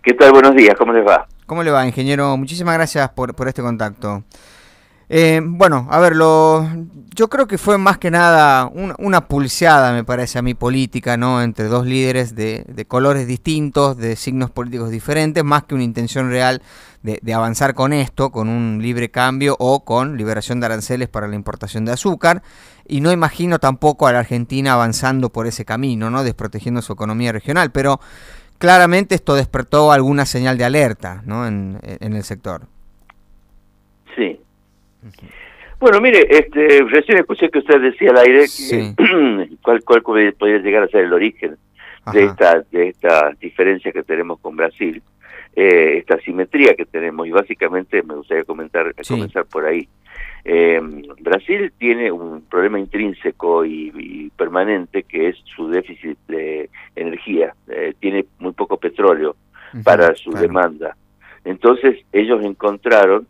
¿Qué tal? Buenos días, ¿cómo les va? ¿Cómo le va, ingeniero? Muchísimas gracias por este contacto. Bueno, a ver, yo creo que fue más que nada una pulseada, me parece a mí, política, ¿no? Entre dos líderes de colores distintos, de signos políticos diferentes, más que una intención real de avanzar con esto, con un libre cambio o con liberación de aranceles para la importación de azúcar. Y no imagino tampoco a la Argentina avanzando por ese camino, ¿no? Desprotegiendo su economía regional, pero claramente esto despertó alguna señal de alerta, ¿no? En el sector. Sí. Bueno, mire, recién escuché que usted decía al aire que Sí. cuál podría llegar a ser el origen Ajá. de esta diferencia que tenemos con Brasil, esta asimetría que tenemos, y básicamente me gustaría Sí. comenzar por ahí. Brasil tiene un problema intrínseco y permanente que es su déficit de energía. Tiene muy poco petróleo Ujú, para su claro. demanda. Entonces ellos encontraron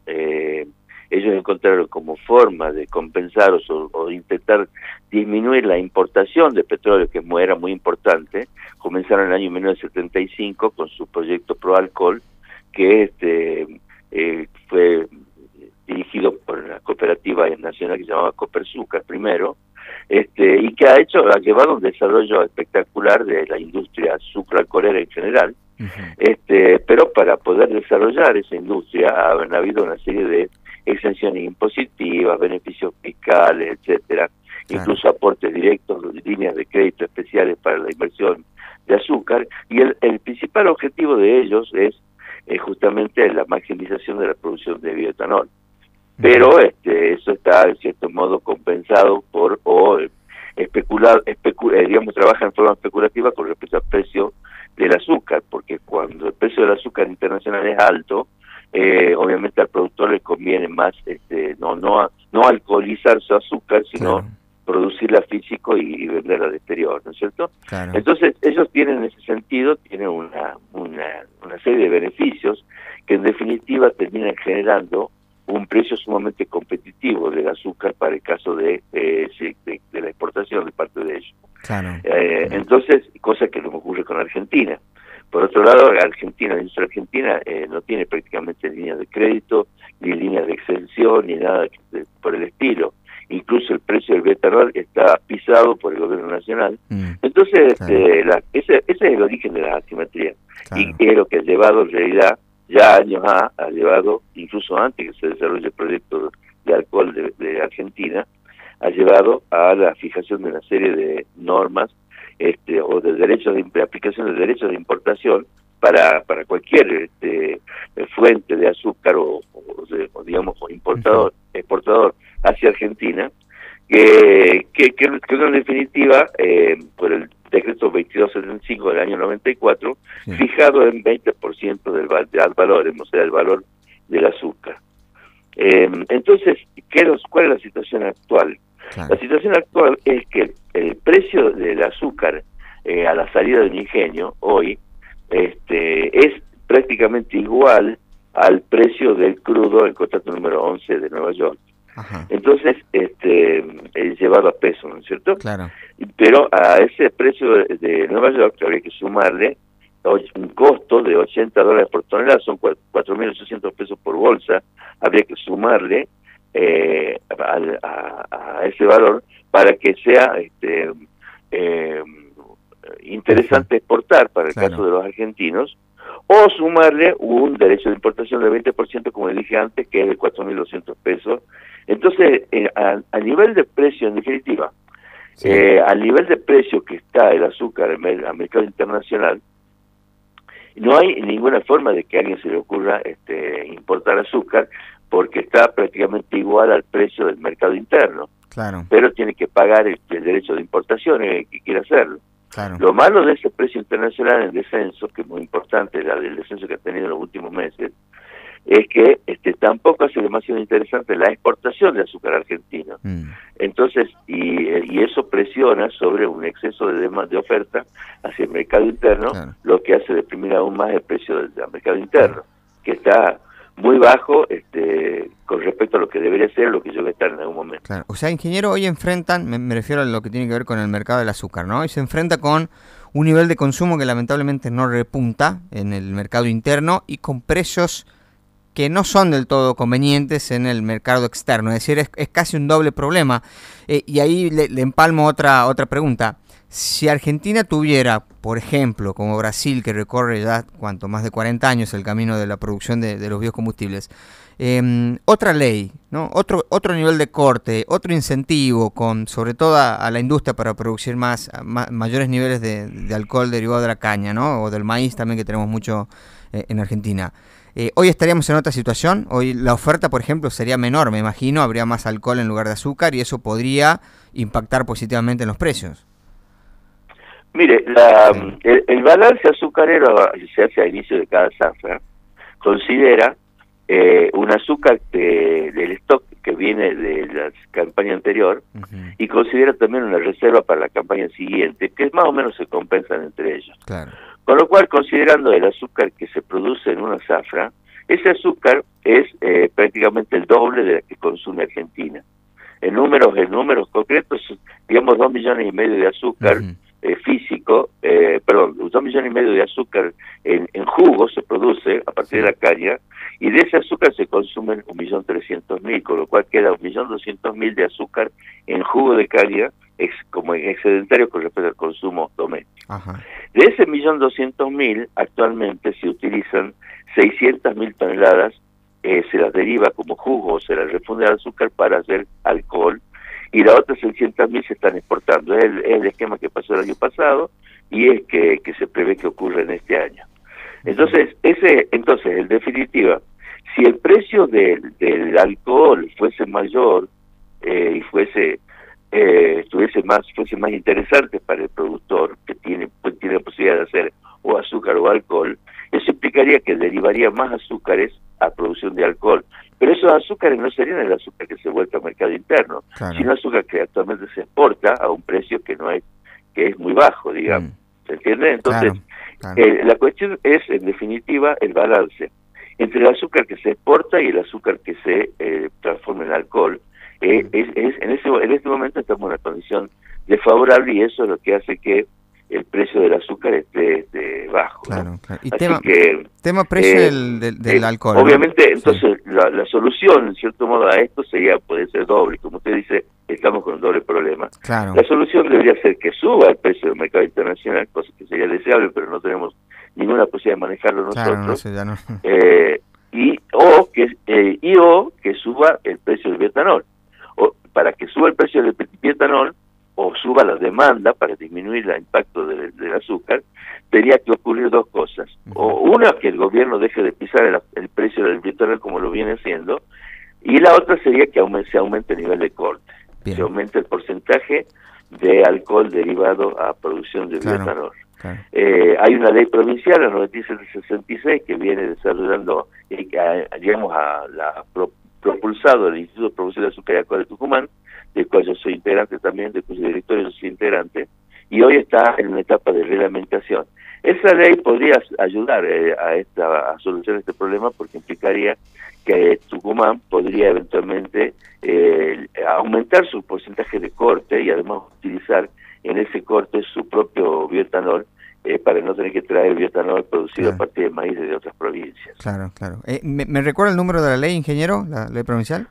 como forma de compensar o intentar disminuir la importación de petróleo, que era muy importante. Comenzaron en el año 1975 con su proyecto Proalcol, que fue dirigido por una cooperativa nacional que se llamaba Copersucar primero, y que ha llevado a un desarrollo espectacular de la industria sucroalcoholera en general. Ujú, Pero para poder desarrollar esa industria han habido una serie de exenciones impositivas, beneficios fiscales, etcétera, claro. incluso aportes directos, líneas de crédito especiales para la inversión de azúcar, y el principal objetivo de ellos es justamente la maximización de la producción de bioetanol. Ujú, Pero eso está en cierto modo compensado digamos, trabaja en forma especulativa con respecto al precio del azúcar, porque cuando el precio del azúcar internacional es alto, obviamente al productor le conviene más no alcoholizar su azúcar, sino claro, producirla físico y venderla al exterior, ¿no es cierto? claro. Entonces ellos tienen en ese sentido, tienen una serie de beneficios que en definitiva terminan generando un precio sumamente competitivo del azúcar para el caso de la exportación de parte de ellos. Claro. Entonces, cosa que no ocurre con Argentina. Por otro lado, la industria argentina no tiene prácticamente líneas de crédito, ni líneas de exención, ni nada por el estilo. Incluso el precio del bioetanol está pisado por el gobierno nacional. Mm, Entonces, claro, ese es el origen de la asimetría. Y claro. es lo que ha llevado en realidad, ya años ha llevado, incluso antes que se desarrolle el proyecto de alcohol de Argentina, ha llevado a la fijación de una serie de normas o de derechos de aplicación de derechos de importación para cualquier fuente de azúcar o digamos Ujú, exportador hacia Argentina, que en definitiva por el decreto 2275 del año 94 sí, fijado en 20% del valor, o sea, el valor del azúcar. Entonces, ¿cuál es la situación actual? La claro. situación actual es que el precio del azúcar a la salida del ingenio hoy es prácticamente igual al precio del crudo, el contrato número 11 de Nueva York. Ajá, Entonces, es llevado a peso, ¿no es cierto? claro. Pero a ese precio de Nueva York habría que sumarle un costo de $80 por tonelada, son 4.800 pesos por bolsa, habría que sumarle a ese valor para que sea eh, Ujú, interesante exportar para el caso claro. de los argentinos, o sumarle un derecho de importación del 20%, como dije antes, que es de 4.200 pesos. Entonces, a nivel de precio, en definitiva, Sí, al nivel de precio que está el azúcar al mercado internacional, no hay ninguna forma de que a alguien se le ocurra importar azúcar, porque está prácticamente igual al precio del mercado interno, claro, pero tiene que pagar el derecho de importación que quiere hacerlo. claro. Lo malo de ese precio internacional en descenso, que es muy importante, el descenso que ha tenido en los últimos meses, es que tampoco hace demasiado interesante la exportación de azúcar argentino. Mm, Entonces, y eso presiona sobre un exceso de oferta hacia el mercado interno, claro. lo que hace deprimir aún más el precio del mercado interno, que está muy bajo con respecto a lo que debería ser, lo que yo voy a estar en algún momento. Claro. O sea, ingeniero, hoy enfrentan, me refiero a lo que tiene que ver con el mercado del azúcar, ¿no? Hoy se enfrenta con un nivel de consumo que lamentablemente no repunta en el mercado interno y con precios que no son del todo convenientes en el mercado externo. Es decir, es casi un doble problema. Y ahí le empalmo otra pregunta. Si Argentina tuviera, por ejemplo, como Brasil, que recorre ya más de 40 años el camino de la producción de los biocombustibles, otra ley, ¿no? Otro nivel de corte, otro incentivo, sobre todo a la industria para producir mayores niveles de alcohol derivado de la caña, ¿no? O del maíz también, que tenemos mucho en Argentina. Hoy estaríamos en otra situación. Hoy la oferta, por ejemplo, sería menor, me imagino, habría más alcohol en lugar de azúcar y eso podría impactar positivamente en los precios. Mire, el balance azucarero se hace a inicio de cada zafra, considera un azúcar del stock que viene de la campaña anterior, y considera también una reserva para la campaña siguiente, que más o menos se compensan entre ellos. Claro. Con lo cual, considerando el azúcar que se produce en una zafra, ese azúcar es prácticamente el doble de la que consume Argentina. En números concretos, digamos 2,5 millones de azúcar físico, 2,5 millones de azúcar en jugo se produce a partir de la caña, y de ese azúcar se consumen 1.300.000, con lo cual queda 1.200.000 de azúcar en jugo de caña, como excedentario con respecto al consumo doméstico. Ajá. De ese 1.200.000, actualmente se utilizan 600.000 toneladas, se las deriva como jugo, se las refunde al azúcar para hacer alcohol, y las otras 600.000 se están exportando. Es el esquema que pasó el año pasado y es que se prevé que ocurra en este año. Entonces, en definitiva, si el precio del alcohol fuese mayor y fuese más interesante para el productor, que tiene la posibilidad de hacer o azúcar o alcohol, eso implicaría que derivaría más azúcares a producción de alcohol. Pero esos azúcares no serían el azúcar que se vuelve al mercado interno, claro, sino azúcar que actualmente se exporta a un precio que es muy bajo, digamos. ¿Se entiende? Entonces, claro. La cuestión es, en definitiva, el balance entre el azúcar que se exporta y el azúcar que se transforma en alcohol. En este momento estamos en una condición desfavorable, y eso es lo que hace que el precio del azúcar esté bajo. Claro, ¿no? Claro. Y tema precio del alcohol. Obviamente, ¿no? Entonces, sí, la solución, en cierto modo, a esto puede ser doble. Como usted dice, estamos con un doble problema. Claro. La solución debería ser que suba el precio del mercado internacional, cosa que sería deseable, pero no tenemos ninguna posibilidad de manejarlo nosotros. Claro, no. O que suba el precio del bioetanol. O para que suba el precio del bioetanol, o suba la demanda para disminuir el impacto del azúcar, tendría que ocurrir dos cosas. O una, que el gobierno deje de pisar el precio del bioetanol como lo viene haciendo, y la otra sería que se aumente el nivel de corte. Bien. Se aumente el porcentaje de alcohol derivado a producción de bioetanol. Claro. Hay una ley provincial, la 9766, que viene desarrollando, propulsado el Instituto de Producción de Azúcar y Alcohol de Tucumán, del cual yo soy integrante también, del cuyo directorio yo soy integrante, y hoy está en una etapa de reglamentación. Esa ley podría ayudar a solucionar este problema, porque implicaría que Tucumán podría eventualmente aumentar su porcentaje de corte y además utilizar en ese corte su propio bioetanol, para no tener que traer bioetanol producido a partir de maíz de otras provincias. Claro. ¿Me recuerda el número de la ley, ingeniero, la ley provincial?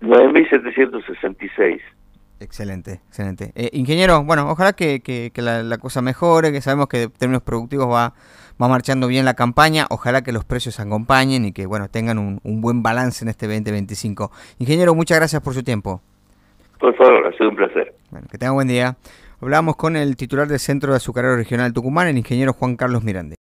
9.766. Excelente. Ingeniero, bueno, ojalá que la cosa mejore, que sabemos que en términos productivos va marchando bien la campaña, ojalá que los precios acompañen y que tengan un buen balance en este 2025. Ingeniero, muchas gracias por su tiempo. Por favor, ha sido un placer. Bueno, que tenga buen día. Hablamos con el titular del Centro de Azucarero Regional Tucumán, el ingeniero Juan Carlos Mirande.